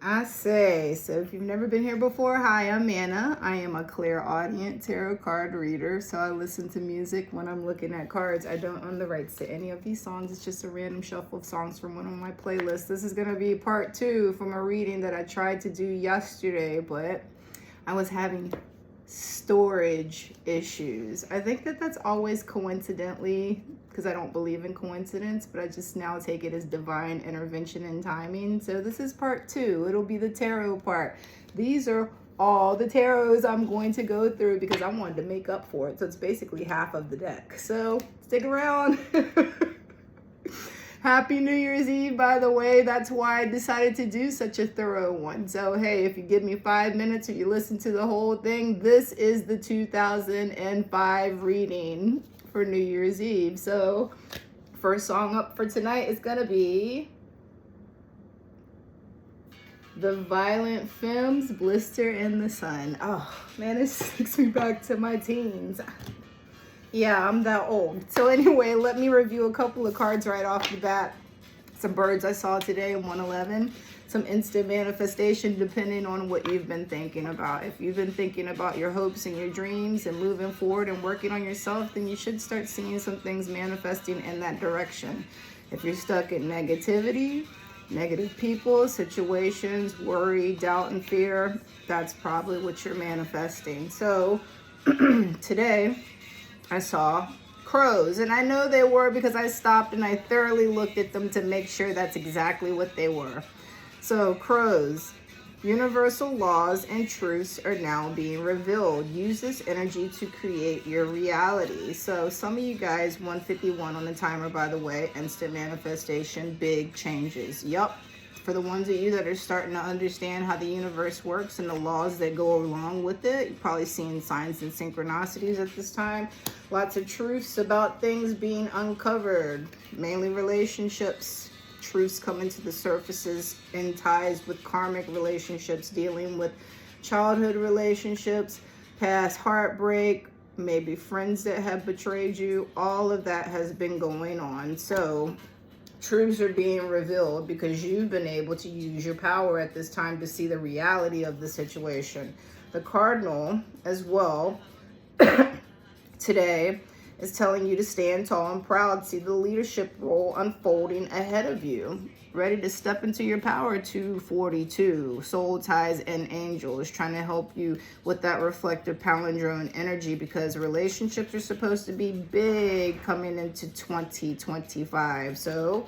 I say, so if you've never been here before, hi, I'm Anna. I am a clairaudient tarot card reader, so I listen to music when I'm looking at cards. I don't own the rights to any of these songs. It's just a random shuffle of songs from one of my playlists. This is going to be part 2 from a reading that I tried to do yesterday, but I was having storage issues. I think that that's always coincidentally, because I don't believe in coincidence, but I just now take it as divine intervention and timing. So this is part 2. It'll be the tarot part. These are all the tarots I'm going to go through because I wanted to make up for it. So it's basically half of the deck. So stick around. Happy New Year's Eve, by the way. That's why I decided to do such a thorough one. So, hey, if you give me 5 minutes or you listen to the whole thing, this is the 2005 reading for New Year's Eve. So, first song up for tonight is going to be The Violent Femmes, Blister in the Sun. Oh, man, this takes me back to my teens. Yeah, I'm that old. So anyway, let me review a couple of cards right off the bat. Some birds I saw today in 111. Some instant manifestation depending on what you've been thinking about. If you've been thinking about your hopes and your dreams and moving forward and working on yourself, then you should start seeing some things manifesting in that direction. If you're stuck in negativity, negative people, situations, worry, doubt, and fear, that's probably what you're manifesting. So today, I saw crows, and I know they were because I stopped and I thoroughly looked at them to make sure that's exactly what they were. So crows, universal laws and truths are now being revealed. Use this energy to create your reality. So some of you guys, 151 on the timer, by the way, instant manifestation, big changes. Yup. For the ones of you that are starting to understand how the universe works and the laws that go along with it, you're probably seeing signs and synchronicities at this time. Lots of truths about things being uncovered, mainly relationships. Truths coming to the surfaces in ties with karmic relationships, dealing with childhood relationships, past heartbreak, maybe friends that have betrayed you. All of that has been going on. So truths are being revealed because you've been able to use your power at this time to see the reality of the situation. The cardinal as well today is telling you to stand tall and proud. See the leadership role unfolding ahead of you. Ready to step into your power. 242, soul ties and angels, trying to help you with that reflective palindrome energy because relationships are supposed to be big coming into 2025. So,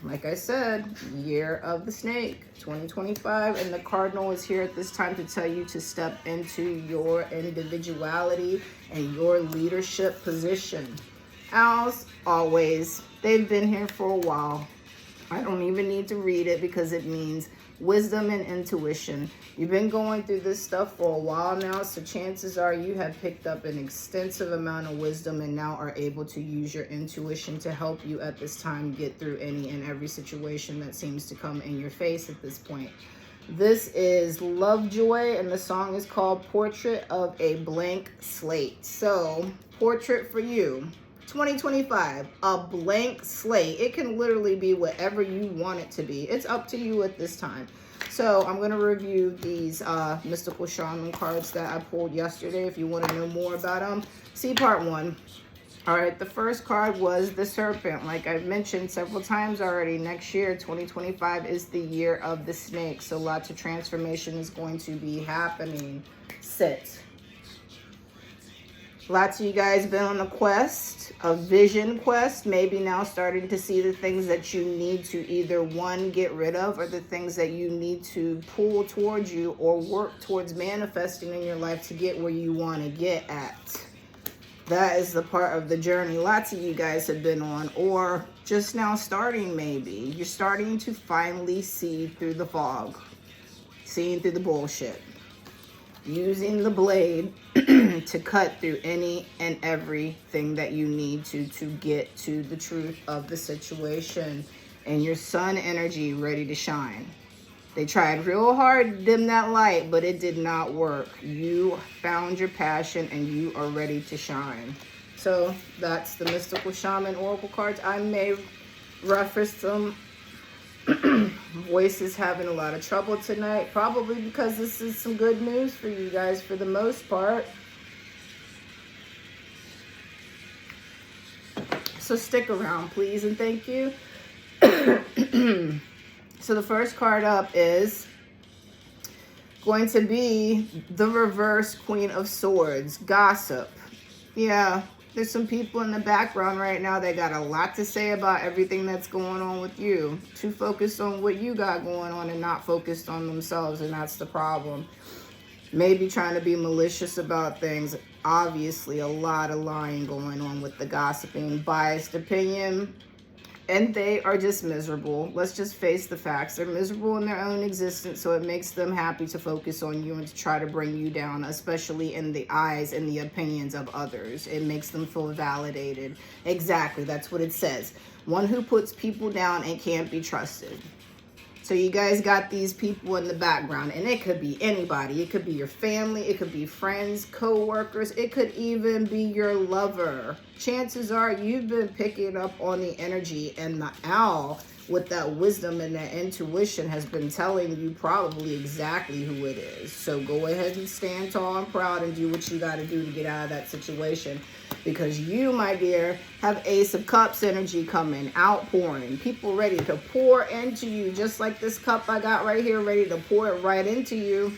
like I said, year of the snake, 2025, and the cardinal is here at this time to tell you to step into your individuality and your leadership position. Owls, always, they've been here for a while. I don't even need to read it because it means wisdom and intuition. You've been going through this stuff for a while now, so chances are you have picked up an extensive amount of wisdom and now are able to use your intuition to help you at this time get through any and every situation that seems to come in your face at this point. This is Lovejoy, and the song is called Portrait of a Blank Slate. So, portrait for you. 2025, a blank slate. It can literally be whatever you want it to be. It's up to you at this time. So I'm going to review these mystical shaman cards that I pulled yesterday. If you want to know more about them, see part 1. All right, the first card was the serpent. Like I've mentioned several times already, next year, 2025, is the year of the snake. So lots of transformation is going to be happening. Sit. Lots of you guys been on a quest, a vision quest, maybe now starting to see the things that you need to either, one, get rid of, or the things that you need to pull towards you or work towards manifesting in your life to get where you want to get at. That is the part of the journey lots of you guys have been on, or just now starting maybe. You're starting to finally see through the fog, seeing through the bullshit. Using the blade to cut through any and everything that you need to get to the truth of the situation, and your sun energy ready to shine. They tried real hard to dim that light, but it did not work. You found your passion and you are ready to shine. So that's the mystical shaman oracle cards. I may reference them Voice is having a lot of trouble tonight, probably because this is some good news for you guys for the most part. So stick around, please, and thank you. So the first card up is going to be the reverse Queen of Swords, gossip. Yeah, there's some people in the background right now that got a lot to say about everything that's going on with you. Too focused on what you got going on and not focused on themselves, and that's the problem. Maybe trying to be malicious about things. Obviously, a lot of lying going on with the gossiping, biased opinion. And they are just miserable. Let's just face the facts. They're miserable in their own existence, so it makes them happy to focus on you and to try to bring you down, especially in the eyes and the opinions of others. It makes them feel validated. Exactly, that's what it says. One who puts people down and can't be trusted. So you guys got these people in the background, and it could be anybody. It could be your family. It could be friends, co-workers. It could even be your lover. Chances are you've been picking up on the energy, and the owl with that wisdom and that intuition has been telling you probably exactly who it is. So go ahead and stand tall and proud and do what you got to do to get out of that situation. Because you, my dear, have Ace of Cups energy coming, outpouring. People ready to pour into you, just like this cup I got right here, ready to pour it right into you.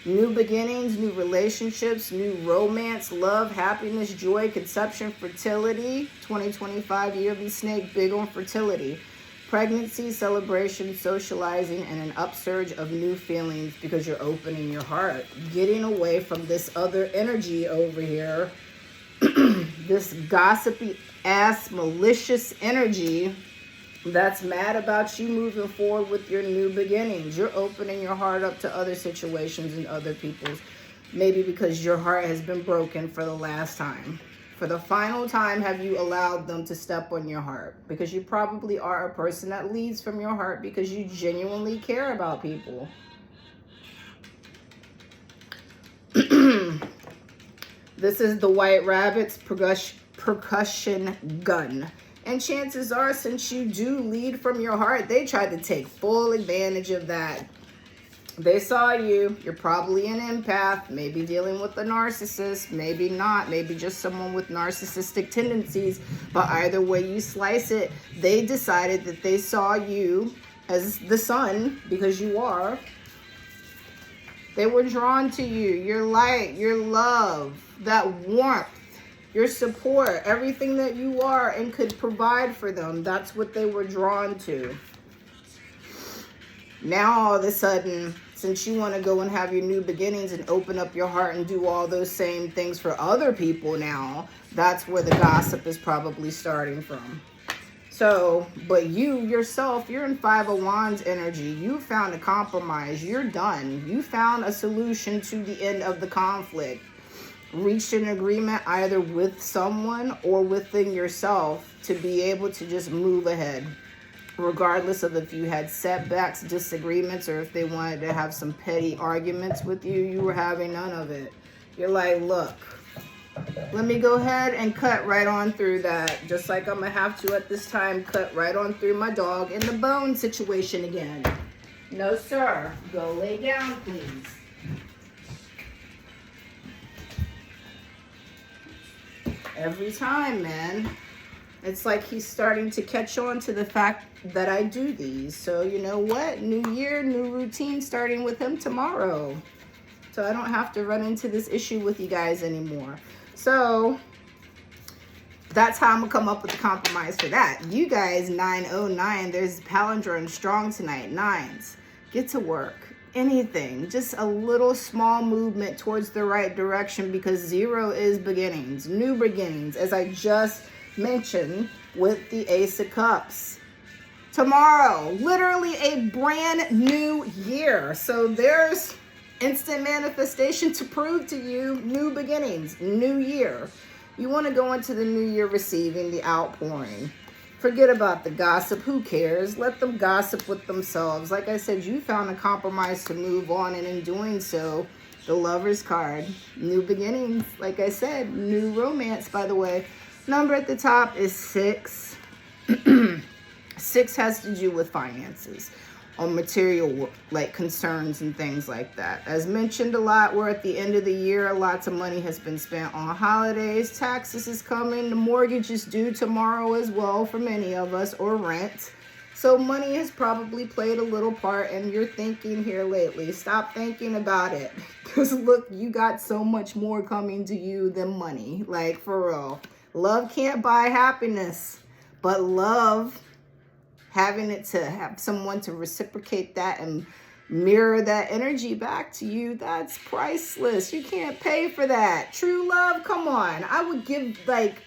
New beginnings, new relationships, new romance, love, happiness, joy, conception, fertility. 2025 year of the snake, big on fertility. Pregnancy, celebration, socializing, and an upsurge of new feelings because you're opening your heart. Getting away from this other energy over here. This gossipy ass malicious energy that's mad about you moving forward with your new beginnings. You're opening your heart up to other situations and other people's, maybe because your heart has been broken for the last time. For the final time, have you allowed them to step on your heart? Because you probably are a person that leads from your heart because you genuinely care about people. This is the White Rabbit's percussion gun. And chances are, since you do lead from your heart, they tried to take full advantage of that. They saw you. You're probably an empath, maybe dealing with a narcissist, maybe not, maybe just someone with narcissistic tendencies. But either way you slice it, they decided that they saw you as the sun, because you are. They were drawn to you, your light, your love, that warmth, your support, everything that you are and could provide for them. That's what they were drawn to. Now, all of a sudden, since you want to go and have your new beginnings and open up your heart and do all those same things for other people now, that's where the gossip is probably starting from. So, but you yourself, you're in Five of Wands energy. You found a compromise. You're done. You found a solution to the end of the conflict. Reached an agreement either with someone or within yourself to be able to just move ahead. Regardless of if you had setbacks, disagreements, or if they wanted to have some petty arguments with you, you were having none of it. You're like, look, let me go ahead and cut right on through that. Just like I'm going to have to at this time cut right on through my dog in the bone situation again. No, sir. Go lay down, please. Every time, man. It's like he's starting to catch on to the fact that I do these. So you know what? New year, new routine starting with him tomorrow. So I don't have to run into this issue with you guys anymore. So that's how I'm going to come up with a compromise for that. You guys, 909, there's palindrome strong tonight. Nines, get to work. Anything, just a little small movement towards the right direction, because 0 is beginnings, new beginnings, as I just mentioned with the Ace of Cups. Tomorrow, literally a brand new year. So there's instant manifestation to prove to you, new beginnings, new year. You want to go into the new year receiving the outpouring. Forget about the gossip. Who cares? Let them gossip with themselves. Like I said, you found a compromise to move on, and in doing so, the Lover's card, new beginnings. Like I said, new romance, by the way. Number at the top is 6. 6 has to do with finances. on material like concerns and things like that. As mentioned a lot, we're at the end of the year. Lots of money has been spent on holidays. Taxes is coming. The mortgage is due tomorrow as well for many of us, or rent. So money has probably played a little part in your thinking here lately. Stop thinking about it. Because look, you got so much more coming to you than money. Like, for real. Love can't buy happiness. But love, having it to have someone to reciprocate that and mirror that energy back to you, that's priceless. You can't pay for that. True love, come on. I would give like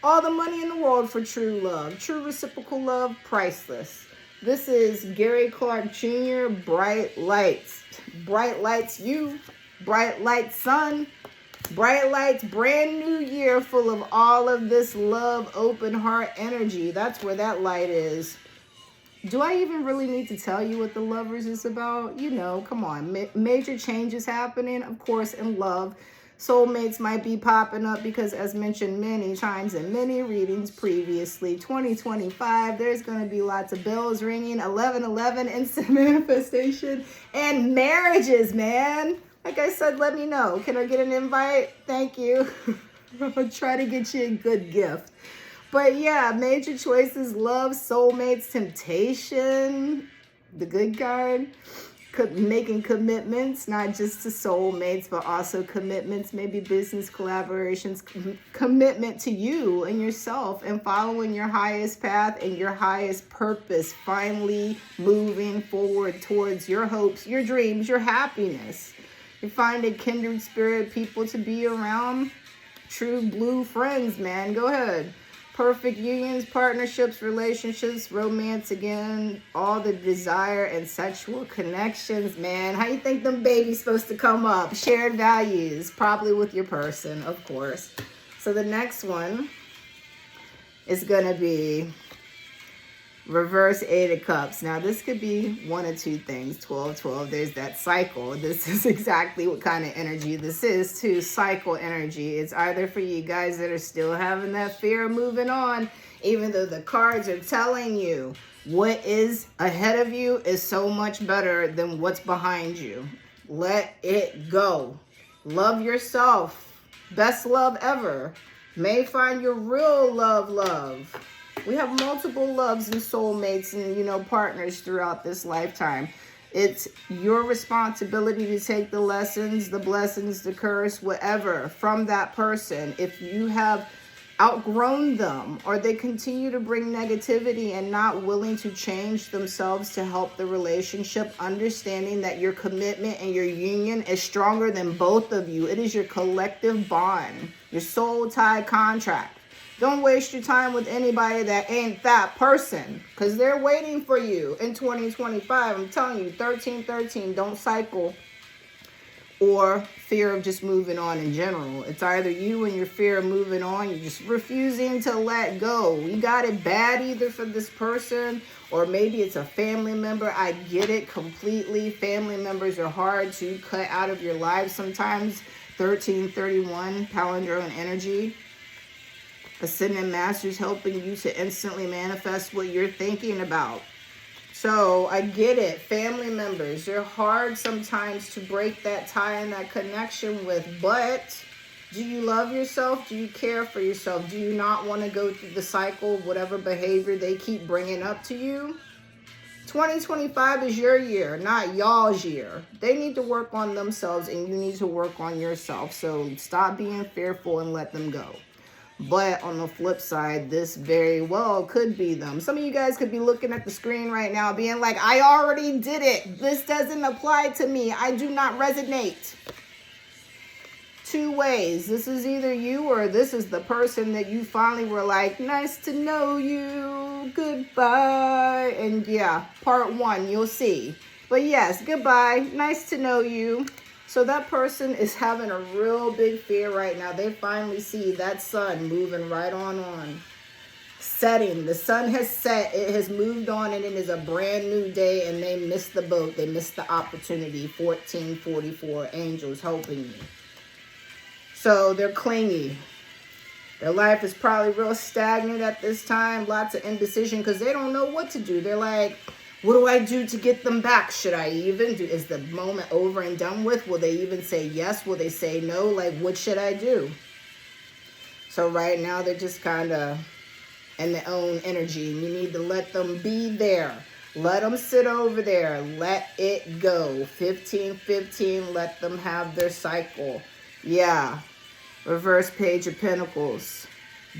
all the money in the world for true love. True reciprocal love, priceless. This is Gary Clark Jr., Bright Lights. Bright Lights you, Bright Lights sun. Bright Lights, brand new year full of all of this love, open heart energy. That's where that light is. Do I even really need to tell you what the Lovers is about? You know, come on. Major changes happening, of course, in love. Soulmates might be popping up because, as mentioned many times in many readings previously, 2025, there's going to be lots of bells ringing, 1111, instant manifestation, and marriages, man. Like I said, let me know. Can I get an invite? Thank you. I'll try to get you a good gift. But yeah, major choices, love, soulmates, temptation, the good card, making commitments, not just to soulmates, but also commitments, maybe business collaborations, commitment to you and yourself and following your highest path and your highest purpose, finally moving forward towards your hopes, your dreams, your happiness. You find a kindred spirit, people to be around, true blue friends, man. Go ahead. Perfect unions, partnerships, relationships, romance again, all the desire and sexual connections, man. How you think them babies supposed to come up? Shared values, probably with your person, of course. So the next one is going to be reverse 8 of Cups. Now, this could be one of two things. 12, 12, there's that cycle. This is exactly what kind of energy this is, too. Cycle energy. It's either for you guys that are still having that fear of moving on, even though the cards are telling you what is ahead of you is so much better than what's behind you. Let it go. Love yourself. Best love ever. May find your real love. We have multiple loves and soulmates and, you know, partners throughout this lifetime. It's your responsibility to take the lessons, the blessings, the curse, whatever, from that person. If you have outgrown them or they continue to bring negativity and not willing to change themselves to help the relationship, understanding that your commitment and your union is stronger than both of you. It is your collective bond, your soul tie contract. Don't waste your time with anybody that ain't that person, because they're waiting for you in 2025. I'm telling you, 1313, don't cycle, or fear of just moving on in general. It's either you and your fear of moving on, you're just refusing to let go. You got it bad either for this person, or maybe it's a family member. I get it completely. Family members are hard to cut out of your lives sometimes. 1331, palindrome energy. Ascendant Masters helping you to instantly manifest what you're thinking about. So I get it. Family members, they're hard sometimes to break that tie and that connection with. But do you love yourself? Do you care for yourself? Do you not want to go through the cycle of whatever behavior they keep bringing up to you? 2025 is your year, not y'all's year. They need to work on themselves and you need to work on yourself. So stop being fearful and let them go. But on the flip side, this very well could be them. Some of you guys could be looking at the screen right now being like, I already did it. This doesn't apply to me. I do not resonate. Two ways. This is either you or this is the person that you finally were like, nice to know you. Goodbye. And yeah, part 1, you'll see. But yes, goodbye. Nice to know you. So that person is having a real big fear right now. They finally see that sun moving right on. Setting. The sun has set. It has moved on and it is a brand new day and they missed the boat. They missed the opportunity. 1444 angels helping you. So they're clingy. Their life is probably real stagnant at this time. Lots of indecision because they don't know what to do. They're like, What do I do to get them back? Should I even do? Is the moment over and done with? Will they even say yes? Will they say no? Like, what should I do? So right now they're just kind of in their own energy. You need to let them be there. Let them sit over there. Let it go. 15-15. Let them have their cycle. Yeah. Reverse Page of Pentacles.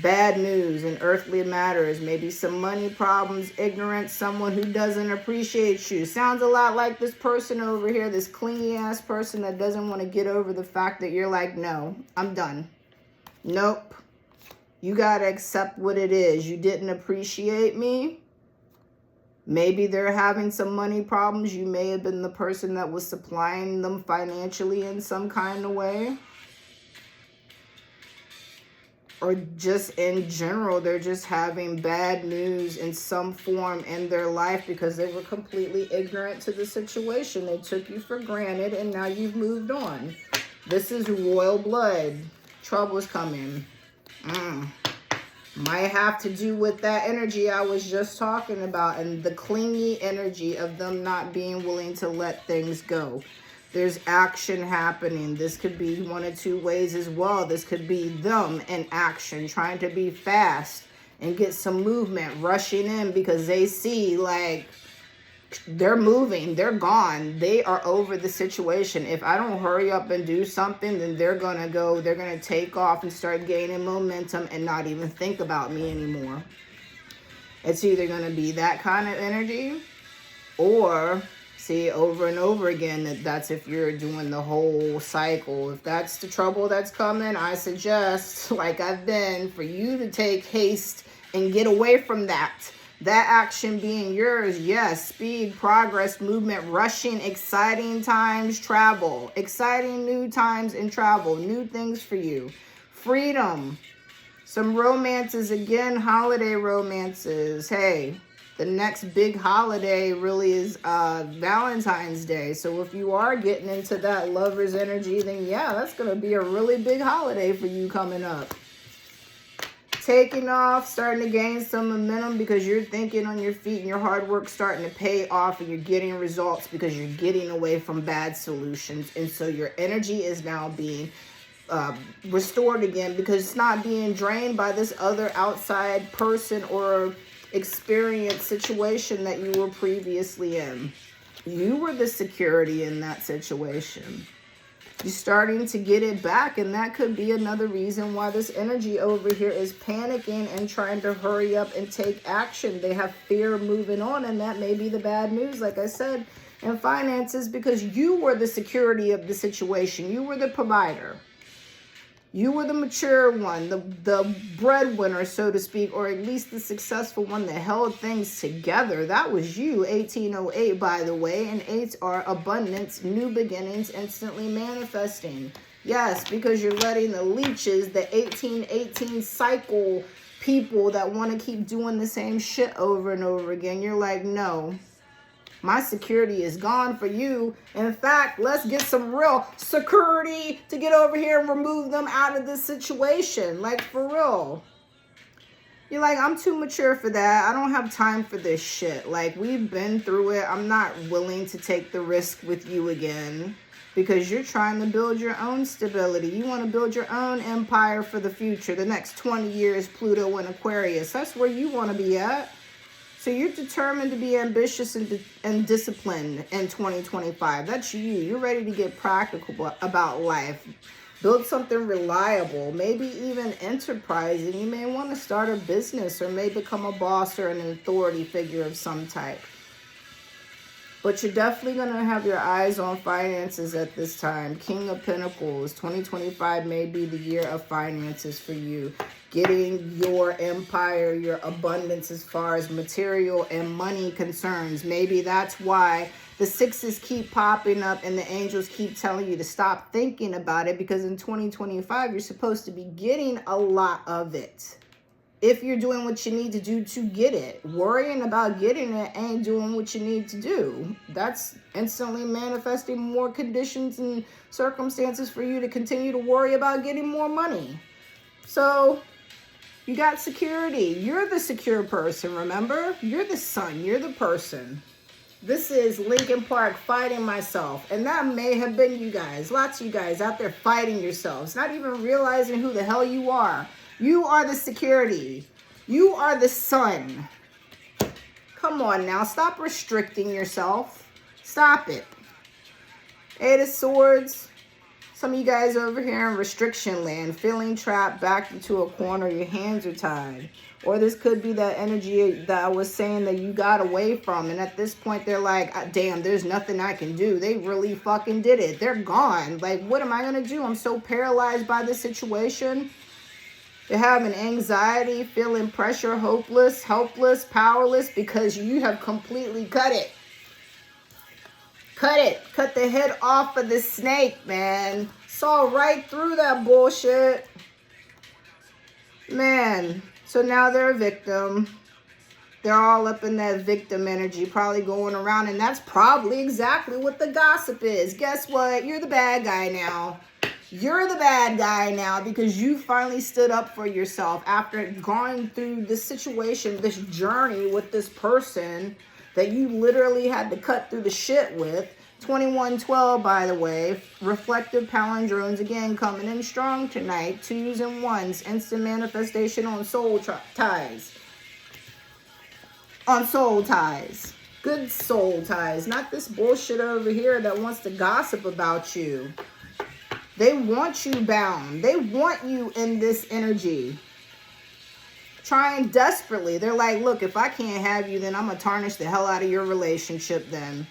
Bad news in earthly matters. Maybe some money problems, ignorance, someone who doesn't appreciate you. Sounds a lot like this person over here, this clingy ass person that doesn't want to get over the fact that you're like, no, I'm done. Nope. You got to accept what it is. You didn't appreciate me. Maybe they're having some money problems. You may have been the person that was supplying them financially in some kind of way. Or just in general, they're just having bad news in some form in their life because they were completely ignorant to the situation. They took you for granted and now you've moved on. This is royal blood. Trouble's coming. Might have to do with that energy I was just talking about and the clingy energy of them not being willing to let things go. There's action happening. This could be one of two ways as well. This could be them in action, trying to be fast and get some movement, rushing in because they see like they're moving, they're gone, they are over the situation. If I don't hurry up and do something, then they're going to take off and start gaining momentum and not even think about me anymore. It's either going to be that kind of energy or... See, over and over again, that's if you're doing the whole cycle. If that's the trouble that's coming, I suggest, like I've been, for you to take haste and get away from that. That action being yours, yes, speed, progress, movement, rushing, exciting times, travel. Exciting new times and travel, new things for you. Freedom. Some romances, again, holiday romances. Hey. The next big holiday really is Valentine's Day. So if you are getting into that lover's energy, then yeah, that's going to be a really big holiday for you coming up. Taking off, starting to gain some momentum because you're thinking on your feet and your hard work starting to pay off and you're getting results because you're getting away from bad solutions. And so your energy is now being restored again because it's not being drained by this other outside person or experience situation that you were previously in. You were the security in that situation. You're starting to get it back, and that could be another reason why this energy over here is panicking and trying to hurry up and take action. They have fear of moving on, and that may be the bad news, like I said, in finances, because you were the security of the situation. You were the provider. You were the mature one, the breadwinner, so to speak, or at least the successful one that held things together. That was you, 1808, by the way. And 8s are abundance, new beginnings, instantly manifesting. Yes, because you're letting the leeches, the 1818 cycle people that want to keep doing the same shit over and over again. You're like, no. My security is gone for you. In fact, let's get some real security to get over here and remove them out of this situation. Like, for real. You're like, I'm too mature for that. I don't have time for this shit. Like, we've been through it. I'm not willing to take the risk with you again. Because you're trying to build your own stability. You want to build your own empire for the future. The next 20 years, Pluto and Aquarius. That's where you want to be at. So you're determined to be ambitious and disciplined in 2025. That's you. You're ready to get practical about life. Build something reliable, maybe even enterprising. You may want to start a business or may become a boss or an authority figure of some type. But you're definitely going to have your eyes on finances at this time. King of Pentacles, 2025 may be the year of finances for you. Getting your empire, your abundance as far as material and money concerns. Maybe that's why the 6s keep popping up and the angels keep telling you to stop thinking about it. Because in 2025, you're supposed to be getting a lot of it. If you're doing what you need to do to get it. Worrying about getting it ain't doing what you need to do. That's instantly manifesting more conditions and circumstances for you to continue to worry about getting more money. So you got security. You're the secure person, remember? You're the sun. You're the person. This is Linkin Park, Fighting Myself. And that may have been you guys. Lots of you guys out there fighting yourselves, not even realizing who the hell you are. You are the security. You are the sun. Come on now. Stop restricting yourself. Stop it. Eight of Swords. Some of you guys over here in restriction land, feeling trapped, backed into a corner, your hands are tied. Or this could be that energy that I was saying that you got away from. And at this point, they're like, damn, there's nothing I can do. They really fucking did it. They're gone. Like, what am I going to do? I'm so paralyzed by this situation. They're having anxiety, feeling pressure, hopeless, helpless, powerless, because you have completely cut it. Cut it. Cut the head off of the snake, man. Saw right through that bullshit. Man. So now they're a victim. They're all up in that victim energy, probably going around. And that's probably exactly what the gossip is. Guess what? You're the bad guy now. You're the bad guy now because you finally stood up for yourself after going through this situation, this journey with this person that you literally had to cut through the shit with. 2112, by the way. Reflective palindromes again coming in strong tonight. 2s and 1s. Instant manifestation on soul ties. On soul ties. Good soul ties. Not this bullshit over here that wants to gossip about you. They want you bound. They want you in this energy. Trying desperately. They're like, look, if I can't have you, then I'm going to tarnish the hell out of your relationship then.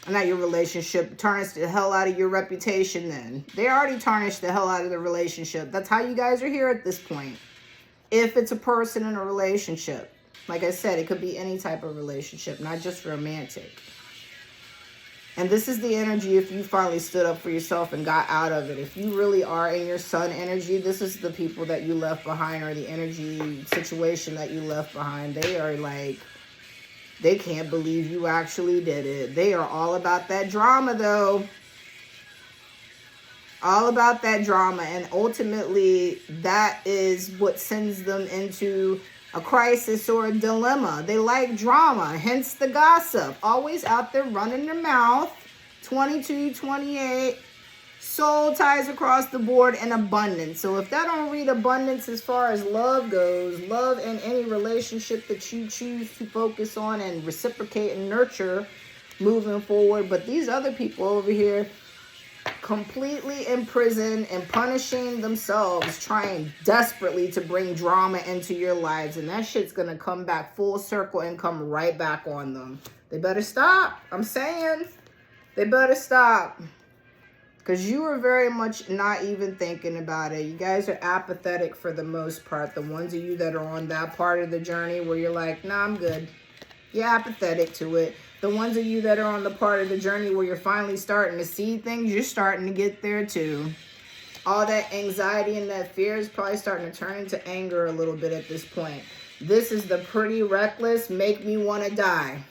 Not your relationship. Tarnish the hell out of your reputation then. They already tarnished the hell out of the relationship. That's how you guys are here at this point. If it's a person in a relationship. Like I said, it could be any type of relationship, not just romantic. And this is the energy if you finally stood up for yourself and got out of it. If you really are in your sun energy, this is the people that you left behind or the energy situation that you left behind. They are like, they can't believe you actually did it. They are all about that drama though. All about that drama. And ultimately, that is what sends them into a crisis or a dilemma. They like drama, hence the gossip. Always out there running their mouth. 22, 28. Soul ties across the board and abundance. So if that don't read abundance as far as love goes, love in any relationship that you choose to focus on and reciprocate and nurture moving forward. But these other people over here, completely in prison and punishing themselves, trying desperately to bring drama into your lives, and that shit's gonna come back full circle and come right back on them. They better stop. I'm saying they better stop, because you are very much not even thinking about it. You guys are apathetic for the most part. The ones of you that are on that part of the journey where you're like, nah, I'm good. You're apathetic to it. The ones of you that are on the part of the journey where you're finally starting to see things, you're starting to get there too. All that anxiety and that fear is probably starting to turn into anger a little bit at this point. This is the pretty reckless, make me want to die.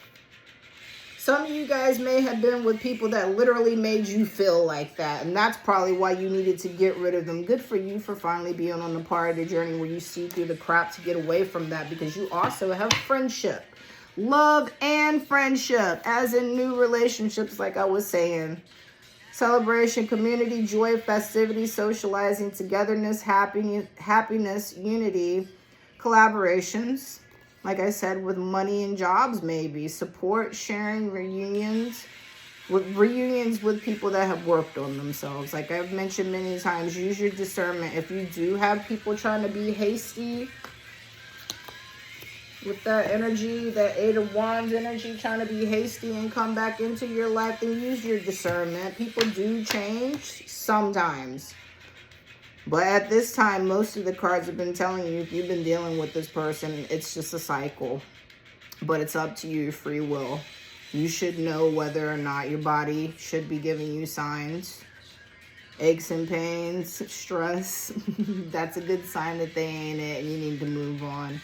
Some of you guys may have been with people that literally made you feel like that. And that's probably why you needed to get rid of them. Good for you for finally being on the part of the journey where you see through the crap to get away from that. Because you also have friendship. Love and friendship, as in new relationships, like I was saying. Celebration, community, joy, festivity, socializing, togetherness, happiness, unity, collaborations. Like I said, with money and jobs, maybe. Support, sharing, reunions. Reunions with people that have worked on themselves. Like I've mentioned many times, use your discernment. If you do have people trying to be hasty, with that energy, that 8 of Wands energy, trying to be hasty and come back into your life, then use your discernment. People do change sometimes. But at this time, most of the cards have been telling you, if you've been dealing with this person, it's just a cycle. But it's up to you, free will. You should know whether or not your body should be giving you signs. Aches and pains, stress. That's a good sign that they ain't it and you need to move on.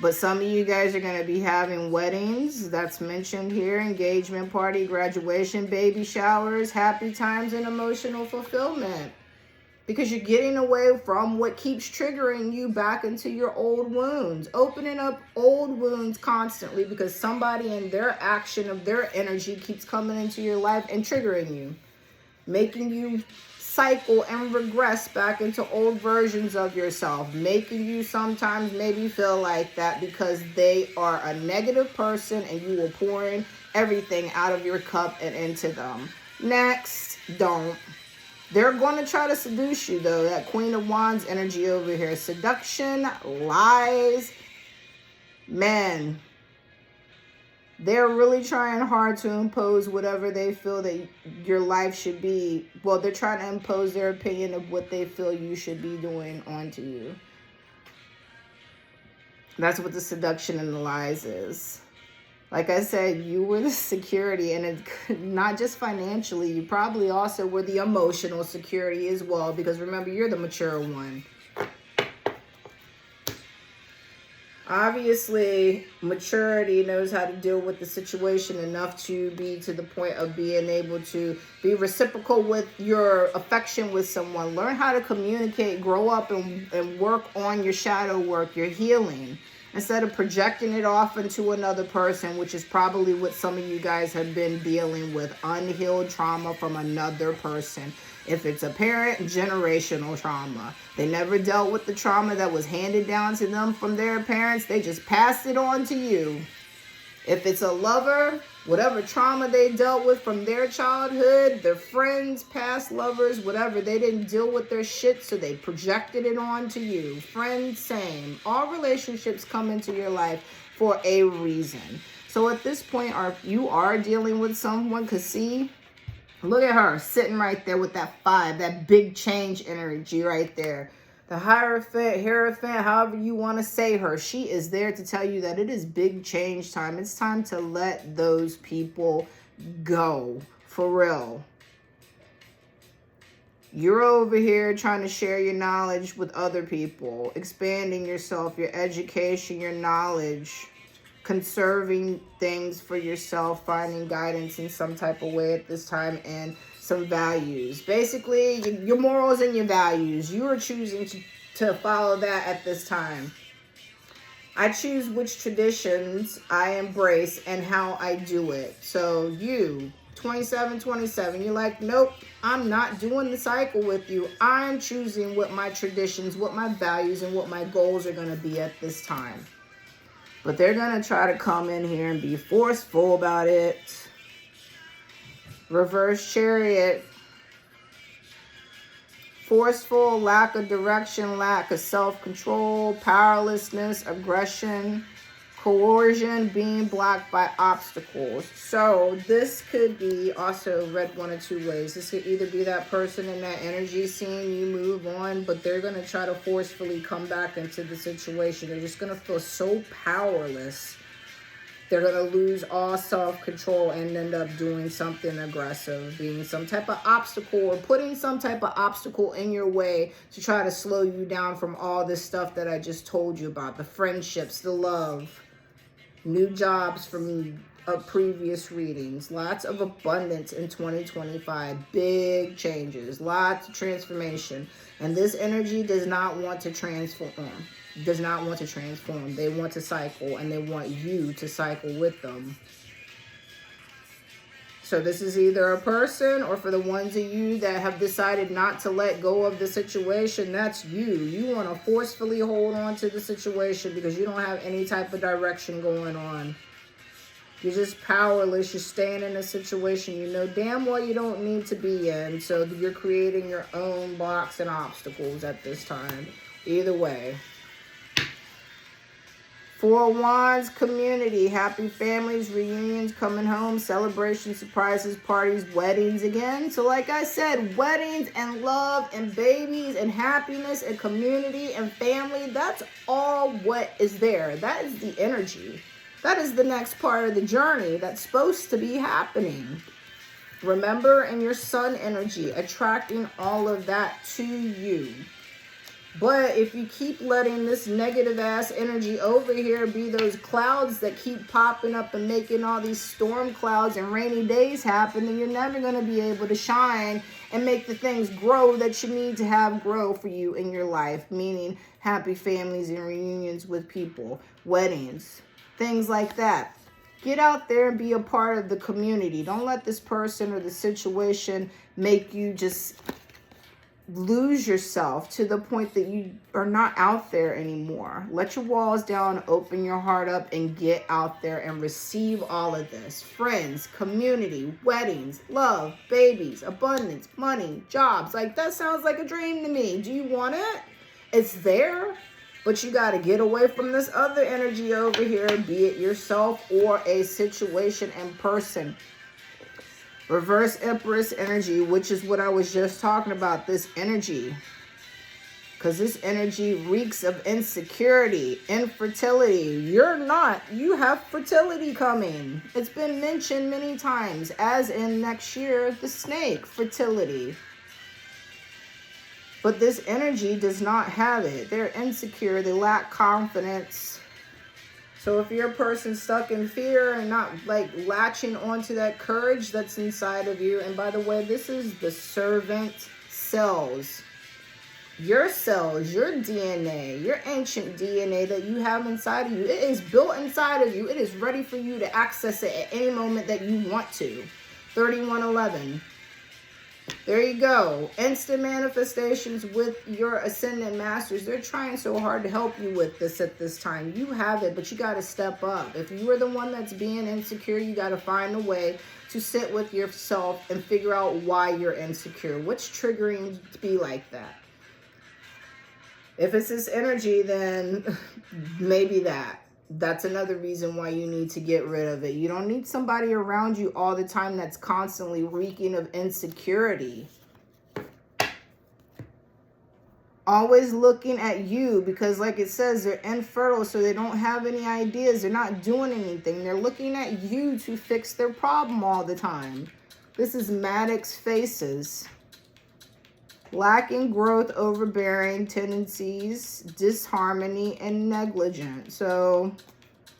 But some of you guys are going to be having weddings. That's mentioned here. Engagement party, graduation, baby showers, happy times, and emotional fulfillment. because you're getting away from what keeps triggering you back into your old wounds, opening up old wounds constantly because somebody in their action of their energy keeps coming into your life and triggering you, making you cycle and regress back into old versions of yourself, making you sometimes maybe feel like that because they are a negative person and you will pour in everything out of your cup and into them. Next, don't. They're going to try to seduce you, though. That Queen of Wands energy over here. Seduction, lies. Man, they're really trying hard to impose whatever they feel that your life should be. Well, they're trying to impose their opinion of what they feel you should be doing onto you. That's what the seduction and the lies is. Like I said, you were the security, and it's not just financially. You probably also were the emotional security as well, because remember, you're the mature one. Obviously, maturity knows how to deal with the situation enough to be to the point of being able to be reciprocal with your affection with someone. Learn how to communicate, grow up, and work on your shadow work, your healing, instead of projecting it off into another person, which is probably what some of you guys have been dealing with, unhealed trauma from another person. If it's a parent, generational trauma. They never dealt with the trauma that was handed down to them from their parents. They just passed it on to you. If it's a lover, whatever trauma they dealt with from their childhood, their friends, past lovers, whatever, they didn't deal with their shit, so they projected it onto you. Friends, same. All relationships come into your life for a reason. So at this point, you are dealing with someone, because see, look at her sitting right there with that 5, that big change energy right there. The Hierophant, however you want to say her, she is there to tell you that it is big change time. It's time to let those people go, for real. You're over here trying to share your knowledge with other people, expanding yourself, your education, your knowledge, conserving things for yourself, finding guidance in some type of way at this time, and some values. Basically, your morals and your values. You are choosing to follow that at this time. I choose which traditions I embrace and how I do it. So you, 2727, you're like, nope, I'm not doing the cycle with you. I'm choosing what my traditions, what my values, and what my goals are going to be at this time. But they're going to try to come in here and be forceful about it. Reverse Chariot. Forceful, lack of direction, lack of self-control, powerlessness, aggression, coercion, being blocked by obstacles. So this could be also read one of two ways. This could either be that person in that energy seeing you move on, but they're going to try to forcefully come back into the situation. They're just going to feel so powerless. They're going to lose all self-control and end up doing something aggressive, being some type of obstacle or putting some type of obstacle in your way to try to slow you down from all this stuff that I just told you about. The friendships, the love, new jobs from previous readings, lots of abundance in 2025, big changes, lots of transformation. And this energy does not want to transform. Does not want to transform. They want to cycle, and they want you to cycle with them. So this is either a person, or for the ones of you that have decided not to let go of the situation, that's you. You want to forcefully hold on to the situation because you don't have any type of direction going on. You're just powerless. You're staying in a situation you know damn well you don't need to be in. So you're creating your own blocks and obstacles at this time. Either way. 4 of Wands, community, happy families, reunions, coming home, celebrations, surprises, parties, weddings again. So like I said, weddings and love and babies and happiness and community and family, that's all what is there. That is the energy. That is the next part of the journey that's supposed to be happening. Remember, in your sun energy, attracting all of that to you. But if you keep letting this negative ass energy over here be those clouds that keep popping up and making all these storm clouds and rainy days happen, then you're never going to be able to shine and make the things grow that you need to have grow for you in your life. Meaning happy families and reunions with people, weddings, things like that. Get out there and be a part of the community. Don't let this person or the situation make you just lose yourself to the point that you are not out there anymore. Let your walls down, open your heart up, and get out there and receive all of this. Friends, community, weddings, love, babies, abundance, money, jobs. Like, that sounds like a dream to me. Do you want it? It's there, but you got to get away from this other energy over here, be it yourself or a situation and person. Reverse Empress energy, which is what I was just talking about, this energy. Because this energy reeks of insecurity, infertility. You have fertility coming. It's been mentioned many times, as in next year, the snake, fertility. But this energy does not have it. They're insecure, they lack confidence. So if you're a person stuck in fear and not like latching onto that courage that's inside of you, and by the way, this is the servant cells. Your cells, your DNA, your ancient DNA that you have inside of you, it is built inside of you. It is ready for you to access it at any moment that you want to. 3111. There you go. Instant manifestations with your ascendant masters. They're trying so hard to help you with this at this time. You have it, but you got to step up. If you are the one that's being insecure, you got to find a way to sit with yourself and figure out why you're insecure. What's triggering to be like that? If it's this energy, then maybe that's another reason why you need to get rid of it. You don't need somebody around you all the time that's constantly reeking of insecurity. Always looking at you, because like it says, they're infertile, so they don't have any ideas. They're not doing anything. They're looking at you to fix their problem all the time. This is Maddox Faces. Lacking growth, overbearing tendencies, disharmony, and negligent. So,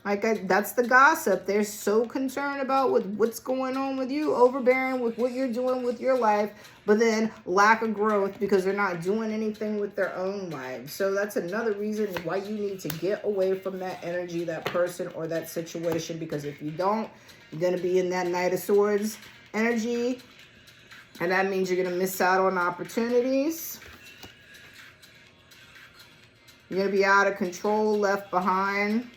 that's the gossip. They're so concerned about what's going on with you, overbearing with what you're doing with your life, but then lack of growth because they're not doing anything with their own lives. So that's another reason why you need to get away from that energy, that person, or that situation, because if you don't, you're going to be in that Knight of Swords energy. And that means you're going to miss out on opportunities. You're going to be out of control, left behind.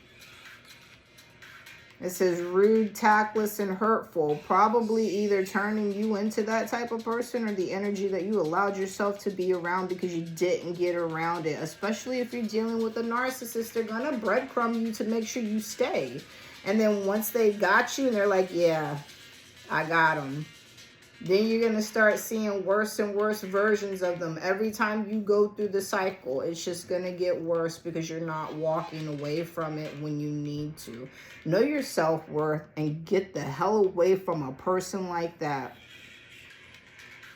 It says rude, tactless, and hurtful. Probably either turning you into that type of person or the energy that you allowed yourself to be around because you didn't get around it. Especially if you're dealing with a narcissist, they're going to breadcrumb you to make sure you stay. And then once they got you and they're like, yeah, I got them. Then you're going to start seeing worse and worse versions of them. Every time you go through the cycle, it's just going to get worse because you're not walking away from it when you need to. Know your self-worth and get the hell away from a person like that.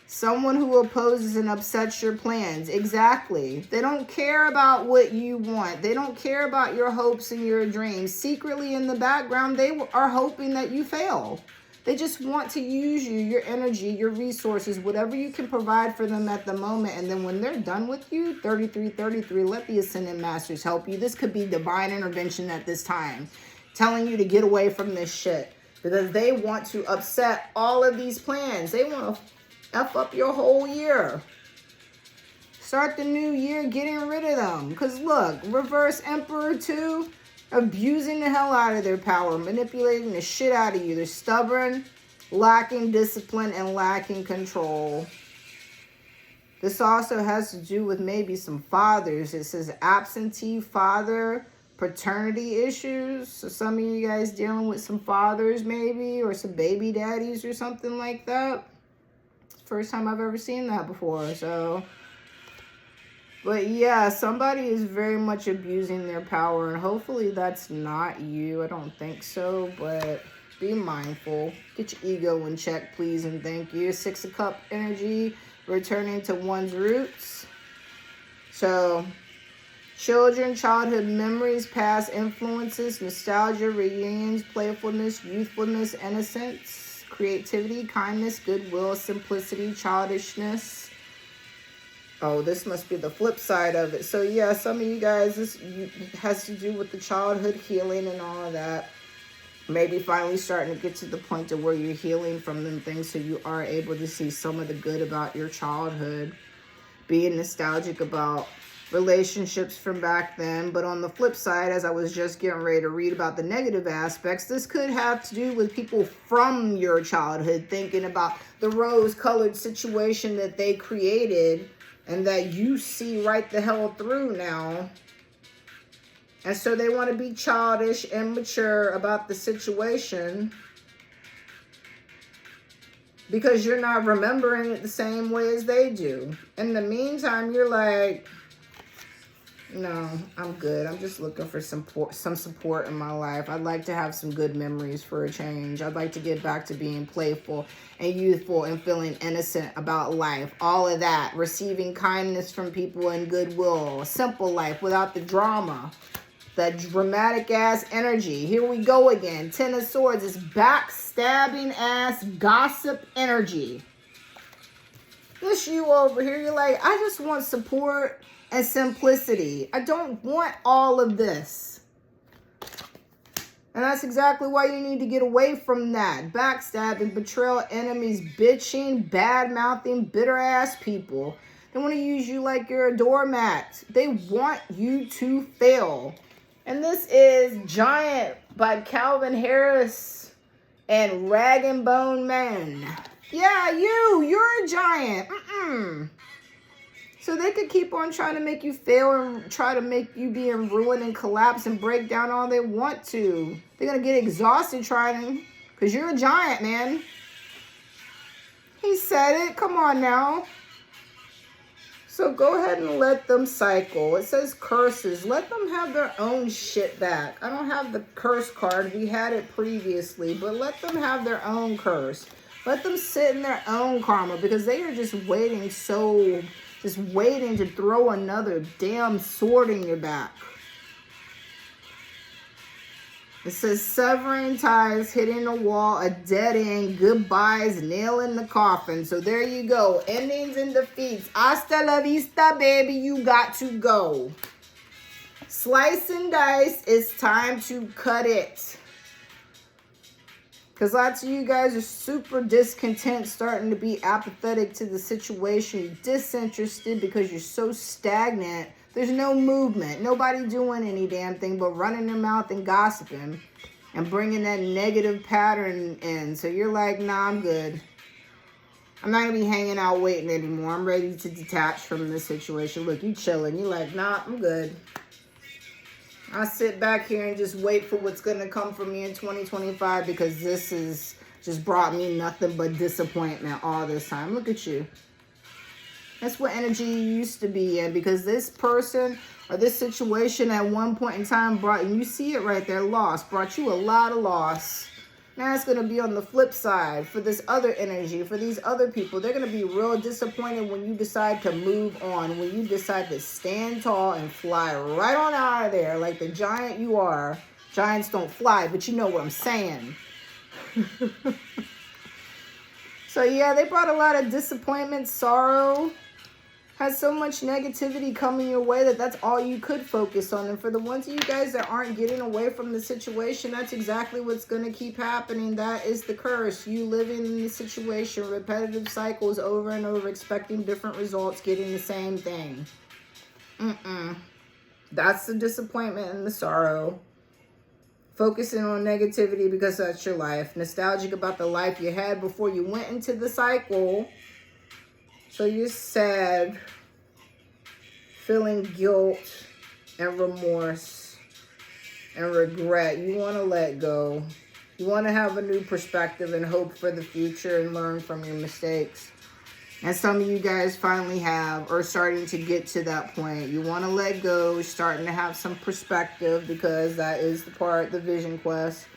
Someone who opposes and upsets your plans. Exactly. They don't care about what you want. They don't care about your hopes and your dreams. Secretly in the background, they are hoping that you fail. They just want to use you, your energy, your resources, whatever you can provide for them at the moment. And then when they're done with you, 3333, let the Ascendant Masters help you. This could be divine intervention at this time, telling you to get away from this shit. Because they want to upset all of these plans. They want to F up your whole year. Start the new year getting rid of them. Because look, Reverse Emperor 2... abusing the hell out of their power, manipulating the shit out of you. They're stubborn, lacking discipline, and lacking control. This also has to do with maybe some fathers. It says absentee father, paternity issues. So some of you guys dealing with some fathers maybe, or some baby daddies or something like that. It's the first time I've ever seen that before, so... But yeah, somebody is very much abusing their power, and hopefully that's not you. I don't think so, but be mindful. Get your ego in check, please, and thank you. 6 of Cups energy, returning to one's roots. So, children, childhood memories, past influences, nostalgia, reunions, playfulness, youthfulness, innocence, creativity, kindness, goodwill, simplicity, childishness. Oh, this must be the flip side of it. So, yeah, some of you guys, this has to do with the childhood healing and all of that. Maybe finally starting to get to the point to where you're healing from them things so you are able to see some of the good about your childhood. Being nostalgic about relationships from back then. But on the flip side, as I was just getting ready to read about the negative aspects, this could have to do with people from your childhood thinking about the rose-colored situation that they created and that you see right the hell through now. And so they want to be childish and mature about the situation because you're not remembering it the same way as they do. In the meantime, you're like, no, I'm good. I'm just looking for some support in my life. I'd like to have some good memories for a change. I'd like to get back to being playful and youthful and feeling innocent about life. All of that. Receiving kindness from people and goodwill. A simple life without the drama. That dramatic ass energy. Here we go again. Ten of Swords is backstabbing ass gossip energy. This you over here. You're like, I just want support and simplicity. I don't want all of this. And that's exactly why you need to get away from that. Backstabbing, betrayal, enemies, bitching, bad-mouthing, bitter-ass people. They want to use you like you're a doormat. They want you to fail. And this is Giant by Calvin Harris and Rag and Bone Man. Yeah, you're a giant. So they could keep on trying to make you fail and try to make you be in ruin and collapse and break down all they want to. They're going to get exhausted trying because you're a giant, man. He said it. Come on now. So go ahead and let them cycle. It says curses. Let them have their own shit back. I don't have the curse card. We had it previously. But let them have their own curse. Let them sit in their own karma because they are just waiting to throw another damn sword in your back. It says severing ties, hitting a wall, a dead end, goodbyes, nail in the coffin. So there you go. Endings and defeats. Hasta la vista, baby. You got to go. Slice and dice. It's time to cut it. Because lots of you guys are super discontent, starting to be apathetic to the situation. You're disinterested because you're so stagnant. There's no movement. Nobody doing any damn thing but running their mouth and gossiping and bringing that negative pattern in. So you're like, nah, I'm good. I'm not going to be hanging out waiting anymore. I'm ready to detach from this situation. Look, you chilling. You're like, nah, I'm good. I sit back here and just wait for what's going to come for me in 2025 because this has just brought me nothing but disappointment all this time. Look at you. That's what energy you used to be in because this person or this situation at one point in time brought, and you see it right there, loss, brought you a lot of loss. Now it's going to be on the flip side for this other energy, for these other people. They're going to be real disappointed when you decide to move on, when you decide to stand tall and fly right on out of there like the giant you are. Giants don't fly, but you know what I'm saying. So yeah, they brought a lot of disappointment, sorrow. Had so much negativity coming your way that's all you could focus on. And for the ones of you guys that aren't getting away from the situation, that's exactly what's going to keep happening. That is the curse. You living in the situation, repetitive cycles over and over, expecting different results, getting the same thing. That's the disappointment and the sorrow. Focusing on negativity because that's your life. Nostalgic about the life you had before you went into the cycle. So you're sad, feeling guilt and remorse and regret. You want to let go. You want to have a new perspective and hope for the future and learn from your mistakes. And some of you guys finally have or starting to get to that point. You want to let go, starting to have some perspective because that is the part, the vision quest.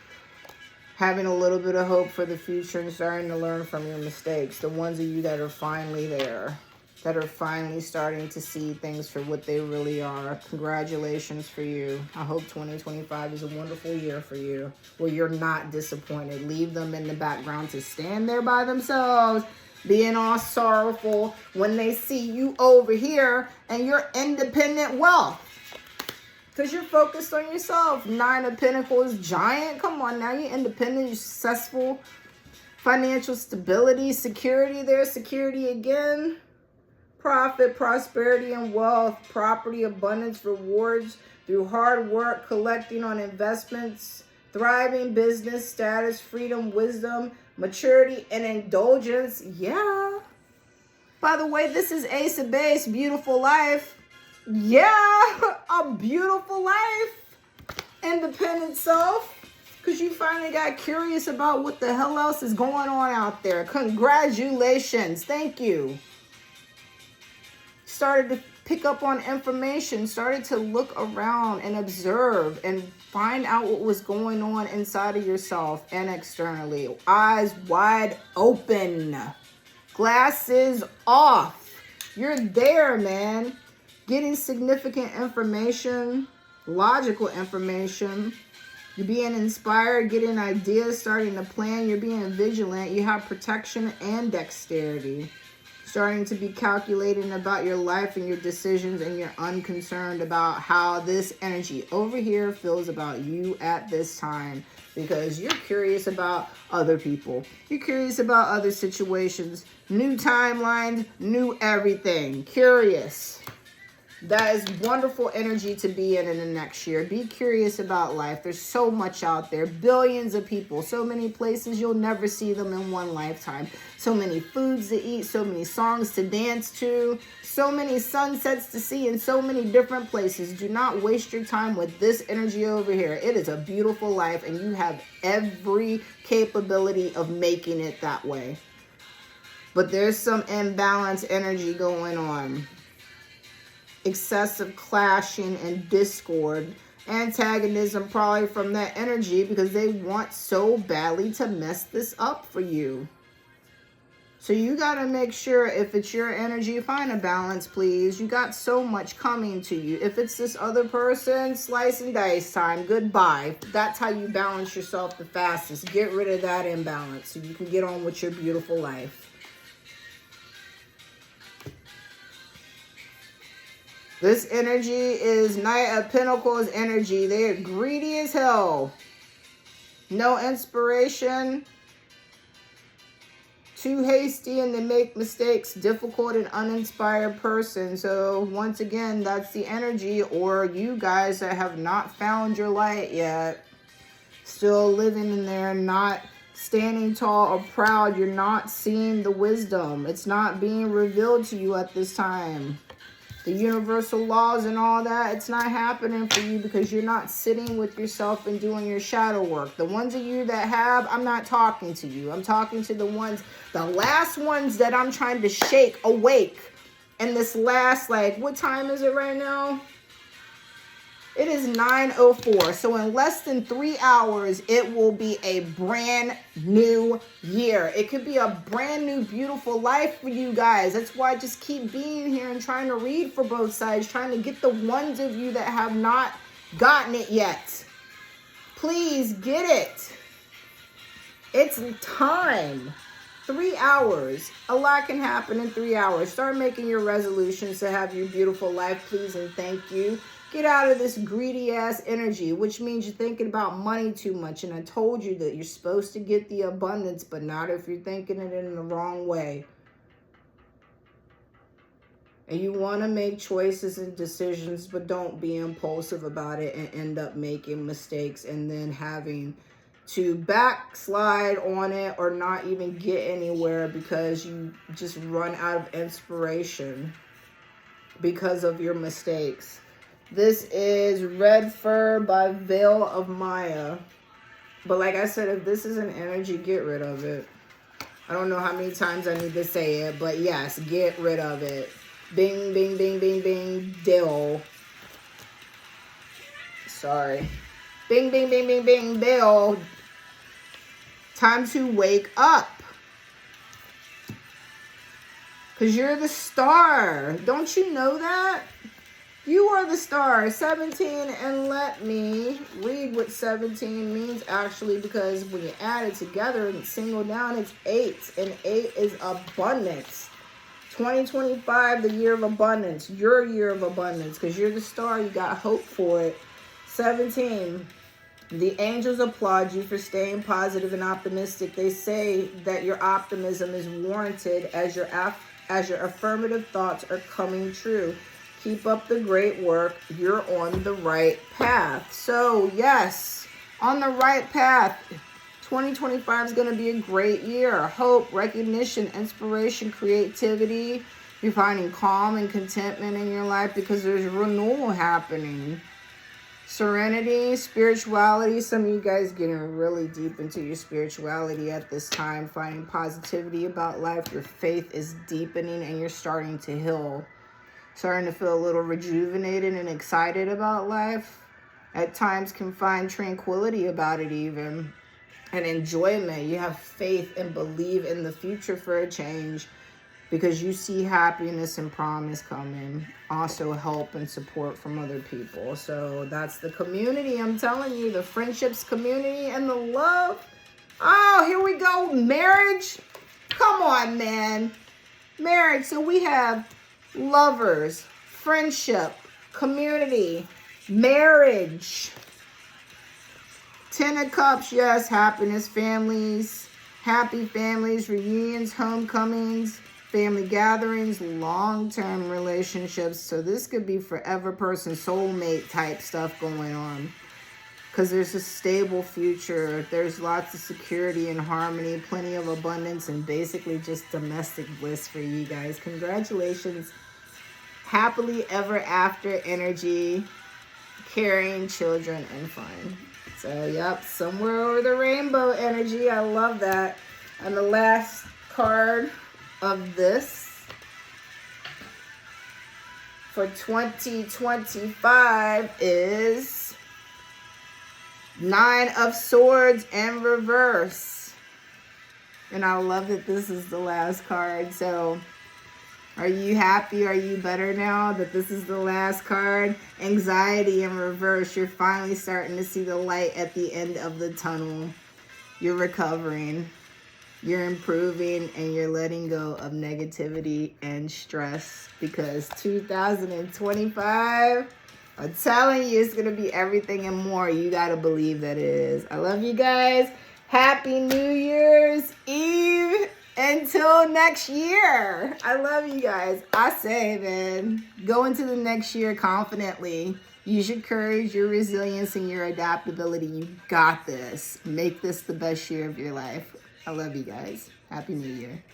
Having a little bit of hope for the future and starting to learn from your mistakes. The ones of you that are finally there. that are finally starting to see things for what they really are. Congratulations for you. I hope 2025 is a wonderful year for you, where you're not disappointed. Leave them in the background to stand there by themselves, being all sorrowful when they see you over here and your independent wealth. Because you're focused on yourself. 9 of Pentacles, giant. Come on now, you're independent, you're successful. Financial stability, security there, security again. Profit, prosperity, and wealth. Property, abundance, rewards through hard work, collecting on investments. Thriving business, status, freedom, wisdom, maturity, and indulgence. Yeah. By the way, this is Ace of Base, beautiful life. Yeah, a beautiful life. Independent self. Because you finally got curious about what the hell else is going on out there. Congratulations. Thank you. Started to pick up on information. Started to look around and observe and find out what was going on inside of yourself and externally. Eyes wide open. Glasses off. You're there, man. Getting significant information, logical information. You're being inspired, getting ideas, starting to plan. You're being vigilant. You have protection and dexterity. Starting to be calculating about your life and your decisions, and you're unconcerned about how this energy over here feels about you at this time, because you're curious about other people. You're curious about other situations. New timelines, new everything. Curious. That is wonderful energy to be in the next year. Be curious about life. There's so much out there. Billions of people. So many places. You'll never see them in one lifetime. So many foods to eat. So many songs to dance to. So many sunsets to see in so many different places. Do not waste your time with this energy over here. It is a beautiful life, and you have every capability of making it that way. But there's some imbalanced energy going on. Excessive clashing and discord, antagonism probably from that energy, because they want so badly to mess this up for you. So you got to make sure, if it's your energy, find a balance, please. You got so much coming to you. If it's this other person, slice and dice time. Goodbye. That's how you balance yourself the fastest. Get rid of that imbalance so you can get on with your beautiful life. This energy is Knight of Pentacles energy. They're greedy as hell. No inspiration. Too hasty and they make mistakes. Difficult and uninspired person. So once again, that's the energy. Or you guys that have not found your light yet. Still living in there, not standing tall or proud. You're not seeing the wisdom. It's not being revealed to you at this time. The universal laws and all that, it's not happening for you because you're not sitting with yourself and doing your shadow work. The ones of you that have, I'm not talking to you. I'm talking to the last ones that I'm trying to shake awake. And this last, what time is it right now? It is 9:04. So in less than 3 hours, it will be a brand new year. It could be a brand new, beautiful life for you guys. That's why I just keep being here and trying to read for both sides, trying to get the ones of you that have not gotten it yet. Please get it. It's time. 3 hours. A lot can happen in 3 hours. Start making your resolutions to have your beautiful life, please, and thank you. Get out of this greedy ass energy, which means you're thinking about money too much. And I told you that you're supposed to get the abundance, but not if you're thinking it in the wrong way. And you want to make choices and decisions, but don't be impulsive about it and end up making mistakes and then having to backslide on it or not even get anywhere because you just run out of inspiration because of your mistakes. This is Red Fur by Veil of Maya. But like I said, if this is an energy, get rid of it. I don't know how many times I need to say it, but yes, get rid of it. Bing, bing, bing, bing, bing, dill. Sorry. Bing, bing, bing, bing, bing, bill. Time to wake up. Because you're the star. Don't you know that? You are the star. 17, and let me read what 17 means actually, because when you add it together and single down, it's 8. And 8 is abundance. 2025, the year of abundance. Your year of abundance. Because you're the star. You got hope for it. 17. The angels applaud you for staying positive and optimistic. They say that your optimism is warranted as your affirmative thoughts are coming true. Keep up the great work. You're on the right path. So, yes, on the right path. 2025 is going to be a great year. Hope, recognition, inspiration, creativity. You're finding calm and contentment in your life because there's renewal happening. Serenity, spirituality. Some of you guys getting really deep into your spirituality at this time. Finding positivity about life. Your faith is deepening and you're starting to heal. Starting to feel a little rejuvenated and excited about life. At times can find tranquility about it even. And enjoyment. You have faith and believe in the future for a change. Because you see happiness and promise coming. Also help and support from other people. So that's the community. I'm telling you, the friendships community and the love. Oh, here we go. Marriage. Come on, man. Marriage. So we have lovers, friendship, community, marriage. 10 of Cups. Yes, happiness, families, happy families, reunions, homecomings. Family gatherings, long-term relationships. So this could be forever person, soulmate type stuff going on. Because there's a stable future. There's lots of security and harmony, plenty of abundance, and basically just domestic bliss for you guys. Congratulations. Happily ever after energy, caring, children, and fun. So, yep, somewhere over the rainbow energy. I love that. And the last card of this for 2025 is 9 of Swords in reverse. And I love that this is the last card. So are you happy? Are you better now that this is the last card? Anxiety in reverse. You're finally starting to see the light at the end of the tunnel. You're recovering. You're improving and you're letting go of negativity and stress because 2025, I'm telling you, it's going to be everything and more. You got to believe that it is. I love you guys. Happy New Year's Eve. Until next year. I love you guys. I say, man, go into the next year confidently. Use your courage, your resilience, and your adaptability. You got this. Make this the best year of your life. I love you guys. Happy New Year.